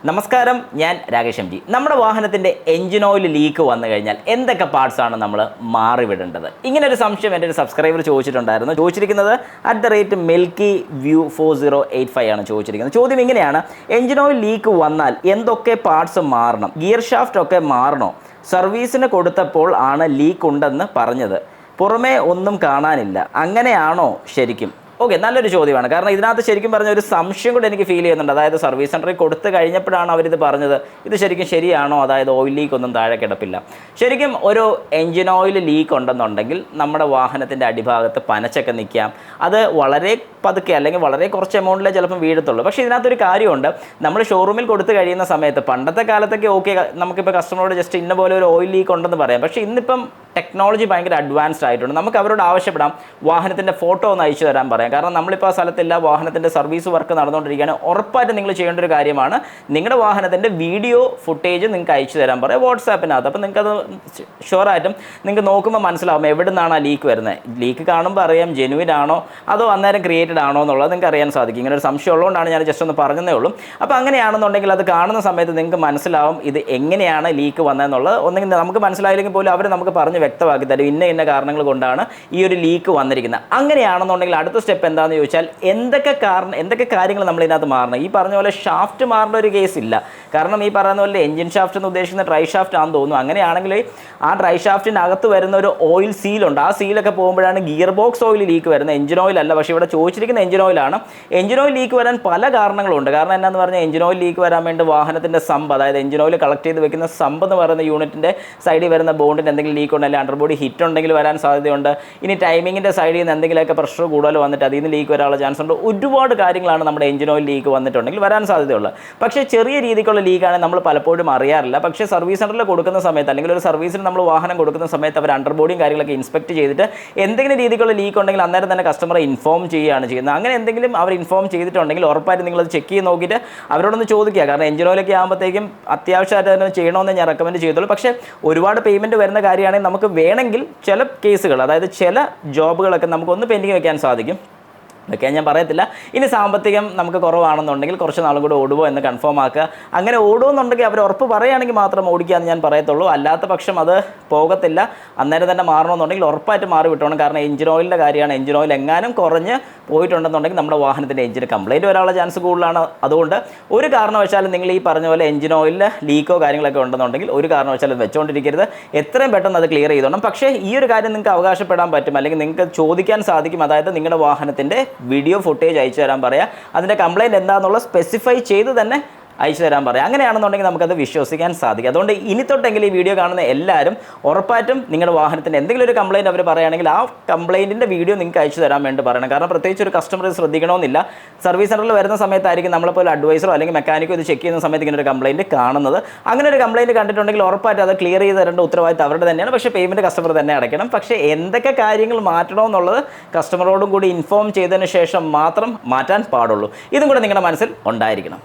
നമസ്കാരം, ഞാൻ Rakesh M G. നമ്മുടെ വാഹനത്തിൻ്റെ എഞ്ചിൻ ഓയിൽ ലീക്ക് വന്നു കഴിഞ്ഞാൽ എന്തൊക്കെ പാർട്സാണ് നമ്മൾ മാറിവിടേണ്ടത്? ഇങ്ങനൊരു സംശയം എൻ്റെ ഒരു സബ്സ്ക്രൈബർ ചോദിച്ചിരിക്കുന്നത് @milky view 4085 ആണ് ചോദിച്ചിരിക്കുന്നത്. ചോദ്യം ഇങ്ങനെയാണ്: എഞ്ചിൻ ഓയിൽ ലീക്ക് വന്നാൽ എന്തൊക്കെ പാർട്സ് മാറണം? ഗിയർ ഷാഫ്റ്റ് ഒക്കെ മാറണോ? സർവീസിന് കൊടുത്തപ്പോൾ ആണ് ലീക്ക് ഉണ്ടെന്ന് പറഞ്ഞത്, പുറമേ ഒന്നും കാണാനില്ല, അങ്ങനെയാണോ ശരിക്കും? ഓക്കെ, നല്ലൊരു ചോദ്യമാണ്. കാരണം ഇതിനകത്ത് ശരിക്കും പറഞ്ഞ ഒരു സംശയം കൂടെ എനിക്ക് ഫീൽ ചെയ്യുന്നുണ്ട്. അതായത് സർവീസ് സെൻറ്ററിൽ കൊടുത്തു കഴിഞ്ഞപ്പോഴാണ് അവരിത് പറഞ്ഞത്. ഇത് ശരിക്കും ശരിയാണോ? അതായത് ഓയിൽ ലീക്ക് ഒന്നും താഴെ കിടപ്പില്ല. ശരിക്കും ഒരു എഞ്ചിൻ ഓയിൽ ലീക്ക് ഉണ്ടെന്നുണ്ടെങ്കിൽ നമ്മുടെ വാഹനത്തിൻ്റെ അടിഭാഗത്ത് പനച്ചൊക്കെ നിൽക്കാം. അത് വളരെ പതുക്കെ അല്ലെങ്കിൽ വളരെ കുറച്ച് എമൗണ്ടിലേ ചിലപ്പം വീഴത്തുള്ളൂ. പക്ഷേ ഇതിനകത്തൊരു കാര്യമുണ്ട്. നമ്മൾ ഷോറൂമിൽ കൊടുത്തു കഴിയുന്ന സമയത്ത് പണ്ടത്തെ കാലത്തൊക്കെ ഓക്കെ, നമുക്കിപ്പോൾ കസ്റ്റമറോട് ജസ്റ്റ് ഇന്ന പോലെ ഒരു ഓയിൽ ലീക്ക് ഉണ്ടെന്ന് പറയാം. പക്ഷേ ഇന്നിപ്പം ടെക്നോളജി ഭയങ്കര അഡ്വാൻസ്ഡ് ആയിട്ടുണ്ട്. നമുക്ക് അവരോട് ആവശ്യപ്പെടാം, വാഹനത്തിൻ്റെ ഫോട്ടോ ഒന്ന് അയച്ചു തരാൻ പറയാം. കാരണം നമ്മളിപ്പോൾ ആ സ്ഥലത്തില്ല, വാഹനത്തിൻ്റെ സർവീസ് വർക്ക് നടന്നുകൊണ്ടിരിക്കുകയാണ്. ഉറപ്പായിട്ട് നിങ്ങൾ ചെയ്യേണ്ട ഒരു കാര്യമാണ്, നിങ്ങളുടെ വാഹനത്തിൻ്റെ വീഡിയോ ഫുട്ടേജ് നിങ്ങൾക്ക് അയച്ചു തരാൻ പറയാം വാട്സാപ്പിനകത്ത്. അപ്പോൾ നിങ്ങൾക്കത് ഷുവറായിട്ടും നിങ്ങൾക്ക് നോക്കുമ്പോൾ മനസ്സിലാവും എവിടെ നിന്നാണ് ആ ലീക്ക് വരുന്നത്. ലീക്ക് കാണുമ്പോൾ അറിയാം ജെനുവിൻ ആണോ അതോ അന്നേരം ക്രിയേറ്റഡ് ആണോ എന്നുള്ളത് നിങ്ങൾക്ക് അറിയാൻ സാധിക്കും. ഇങ്ങനെ ഒരു സംശയം ഉള്ളതുകൊണ്ടാണ് ഞാൻ ജസ്റ്റ് ഒന്ന് പറഞ്ഞതേ ഉള്ളൂ. അപ്പോൾ അങ്ങനെയാണെന്നുണ്ടെങ്കിൽ അത് കാണുന്ന സമയത്ത് നിങ്ങൾക്ക് മനസ്സിലാവും ഇത് എങ്ങനെയാണ് ലീക്ക് വന്നതെന്നുള്ളത്. ഒന്നെങ്കിൽ നമുക്ക് മനസ്സിലായില്ലെങ്കിൽ പോലും അവർ നമുക്ക് പറഞ്ഞ് വ്യക്തമാക്കി തരും, ഇന്ന കാരണങ്ങൾ കൊണ്ടാണ് ഈ ഒരു ലീക്ക് വന്നിരിക്കുന്നത്. അങ്ങനെയാണെന്നുണ്ടെങ്കിൽ അടുത്ത സ്റ്റെപ്പ് എന്താണെന്ന് ചോദിച്ചാൽ എന്തൊക്കെ കാര്യങ്ങൾ നമ്മൾ ഇതിനകത്ത് മാറണം. ഈ പറഞ്ഞ പോലെ ഷാഫ്റ്റ് മാറേണ്ട ഒരു കേസ് ഇല്ല. കാരണം ഈ പറയുന്ന പോലെ എഞ്ചിൻ ഷാഫ്റ്റ് എന്ന് ഉദ്ദേശിക്കുന്ന ഡ്രൈ ഷാഫ്റ്റ് ആണെന്ന് തോന്നുന്നു. അങ്ങനെയാണെങ്കിൽ ആ ഡ്രൈ ഷാഫ്റ്റിനകത്ത് വരുന്ന ഒരു ഓയിൽ സീലുണ്ട്. ആ സീലൊക്കെ പോകുമ്പോഴാണ് ഗിയർ ബോക്സ് ഓയിൽ ലീക്ക് വരുന്നത്, എഞ്ചിൻ ഓയിൽ അല്ല. പക്ഷേ ഇവിടെ ചോദിച്ചിരിക്കുന്ന എഞ്ചിൻ ഓയിലാണ്. എഞ്ചിൻ ഓയിൽ ലീക്ക് വരാൻ പല കാരണങ്ങളുണ്ട്. കാരണം എന്താണെന്ന് പറഞ്ഞാൽ എഞ്ചിൻ ഓയിൽ ലീക്ക് വരാൻ വേണ്ടി വാഹനത്തിൻ്റെ സമ്പ്, അതായത് എഞ്ചിൻ ഓയിൽ കളക്ട് ചെയ്ത് വെക്കുന്ന സമ്പ് എന്ന് പറയുന്ന യൂണിറ്റിൻ്റെ സൈഡിൽ വരുന്ന ബോണ്ടിന് എന്തെങ്കിലും ലീക്ക് ഉണ്ടെങ്കിൽ അണ്ടർബോഡി ഹിറ്റ് ഉണ്ടെങ്കിൽ വരാൻ സാധ്യതയുണ്ട്. ഇനി ടൈമിങ്ങിൻ്റെ സൈഡിൽ നിന്ന് എന്തെങ്കിലുമൊക്കെ പ്രഷർ കൂടുതൽ വന്നിട്ട് അതിൽ നിന്ന് ലീക്ക് വരാനുള്ള ചാൻസ് ഉണ്ട്. ഒരുപാട് കാര്യങ്ങളാണ് നമ്മുടെ എഞ്ചിൻ ഓയിൽ ലീക്ക് വന്നിട്ടുണ്ടെങ്കിൽ വരാൻ സാധ്യതയുള്ളത്. പക്ഷേ ചെറിയ രീതിക്കുള്ള ലീക്കാണ് നമ്മൾ പലപ്പോഴും അറിയാറില്ല. പക്ഷേ സർവീസ് സെൻറ്ററിൽ കൊടുക്കുന്ന സമയത്ത് അല്ലെങ്കിൽ ഒരു സർവീസിന് നമ്മൾ വാഹനം കൊടുക്കുന്ന സമയത്ത് അവർ അണ്ടർബോഡിയും കാര്യങ്ങളൊക്കെ ഇൻസ്പെക്ട് ചെയ്തിട്ട് എന്തെങ്കിലും രീതിക്കുള്ള ലീക്ക് ഉണ്ടെങ്കിൽ അന്നേരം തന്നെ കസ്റ്റമറെ ഇൻഫോം ചെയ്യുകയാണ് ചെയ്യുന്നത്. അങ്ങനെ എന്തെങ്കിലും അവർ ഇൻഫോം ചെയ്തിട്ടുണ്ടെങ്കിൽ ഉറപ്പായിട്ട് നിങ്ങളത് ചെക്ക് ചെയ്ത് നോക്കിയിട്ട് അവരോടൊന്ന് ചോദിക്കുക. കാരണം എഞ്ചിൻ ഓയിലൊക്കെ ആകുമ്പോഴത്തേക്കും അത്യാവശ്യമായിട്ട് തന്നെ ചെയ്യണമെന്ന് ഞാൻ റെക്കമെൻഡ് ചെയ്തോളൂ. പക്ഷേ ഒരുപാട് പേയ്മെൻറ്റ് വരുന്ന കാര്യമാണെങ്കിൽ നമുക്ക് വേണമെങ്കിൽ ചില കേസുകൾ, അതായത് ചില ജോബുകളൊക്കെ നമുക്കൊന്ന് പെൻഡിങ് വെക്കാൻ സാധിക്കും. ഇതൊക്കെ ഞാൻ പറയത്തില്ല. ഇനി സാമ്പത്തികം നമുക്ക് കുറവാണെന്നുണ്ടെങ്കിൽ കുറച്ച് നാളും കൂടെ ഓടുമോ എന്ന് കൺഫേം ആക്കുക. അങ്ങനെ ഓടുമെന്നുണ്ടെങ്കിൽ അവർ ഉറപ്പ് പറയുകയാണെങ്കിൽ മാത്രം ഓടിക്കാമെന്ന് ഞാൻ പറയത്തുള്ളൂ. അല്ലാത്ത പക്ഷം അത് പോകത്തില്ല. അന്നേരം തന്നെ മാറണമെന്നുണ്ടെങ്കിൽ ഉറപ്പായിട്ട് മാറി വിട്ടോണം. കാരണം എഞ്ചിൻ ഓയിലിൻ്റെ കാര്യമാണ്. എഞ്ചിൻ ഓയിൽ എങ്ങാനും കുറഞ്ഞ് പോയിട്ടുണ്ടെന്നുണ്ടെങ്കിൽ നമ്മുടെ വാഹനത്തിൻ്റെ എഞ്ചിന് കംപ്ലയിൻറ്റ് വരാനുള്ള ചാൻസ് കൂടുതലാണ്. അതുകൊണ്ട് ഒരു കാരണവശാലും നിങ്ങൾ ഈ പറഞ്ഞ പോലെ എഞ്ചിൻ ഓയിലിൽ ലീക്കോ കാര്യങ്ങളൊക്കെ ഉണ്ടെന്നുണ്ടെങ്കിൽ ഒരു കാരണവശാലും വെച്ചുകൊണ്ടിരിക്കരുത്. എത്രയും പെട്ടെന്ന് അത് ക്ലിയർ ചെയ്തോണം. പക്ഷേ ഈ ഒരു കാര്യം നിങ്ങൾക്ക് അവകാശപ്പെടാൻ പറ്റും, അല്ലെങ്കിൽ നിങ്ങൾക്ക് ചോദിക്കാൻ സാധിക്കും. അതായത് നിങ്ങളുടെ വാഹനത്തിൻ്റെ വീഡിയോ ഫുട്ടേജ് അയച്ചു തരാൻ പറയാം. അതിൻ്റെ കംപ്ലയിൻറ്റ് എന്താണെന്നുള്ളത് സ്പെസിഫൈ ചെയ്ത് തന്നെ അയച്ചു തരാൻ പറയാം. അങ്ങനെയാണെന്നുണ്ടെങ്കിൽ നമുക്കത് വിശ്വസിക്കാൻ സാധിക്കും. അതുകൊണ്ട് ഇനി തൊട്ടെങ്കിൽ ഈ വീഡിയോ കാണുന്ന എല്ലാവരും ഉറപ്പായിട്ടും നിങ്ങളുടെ വാഹനത്തിൻ്റെ എന്തെങ്കിലും ഒരു കംപ്ലയിൻറ്റ് അവർ പറയുകയാണെങ്കിൽ ആ കംപ്ലയിൻറ്റിൻ്റെ വീഡിയോ നിങ്ങൾക്ക് അയച്ചു തരാൻ വേണ്ടി പറയണം. കാരണം പ്രത്യേകിച്ച് ഒരു കസ്റ്റമർ ശ്രദ്ധിക്കണമെന്നില്ല. സർവീസ് സെൻറ്ററിൽ വരുന്ന സമയത്തായിരിക്കും നമ്മളെപ്പോലെ അഡ്വൈസറോ അല്ലെങ്കിൽ മെക്കാനിക്കോ ഇത് ചെക്ക് ചെയ്യുന്ന സമയത്ത് ഇങ്ങനെ ഒരു കംപ്ലയിൻറ്റ് കാണുന്നത്. അങ്ങനെ ഒരു കംപ്ലയിൻറ്റ് കണ്ടിട്ടുണ്ടെങ്കിൽ ഉറപ്പായിട്ട് അത് ക്ലിയർ ചെയ്ത് തരേണ്ട ഉത്തരവാദിത്തം അവരുടെ തന്നെയാണ്. പക്ഷേ പേയ്മെൻറ്റ് കസ്റ്റമർ തന്നെ അടയ്ക്കണം. പക്ഷേ എന്തൊക്കെ കാര്യങ്ങൾ മാറ്റണമെന്നുള്ളത് കസ്റ്റമറോടും കൂടി ഇൻഫോം ചെയ്തതിന് ശേഷം മാത്രം മാറ്റാൻ പാടുള്ളൂ. ഇതും കൂടെ നിങ്ങളുടെ മനസ്സിൽ ഉണ്ടായിരിക്കണം.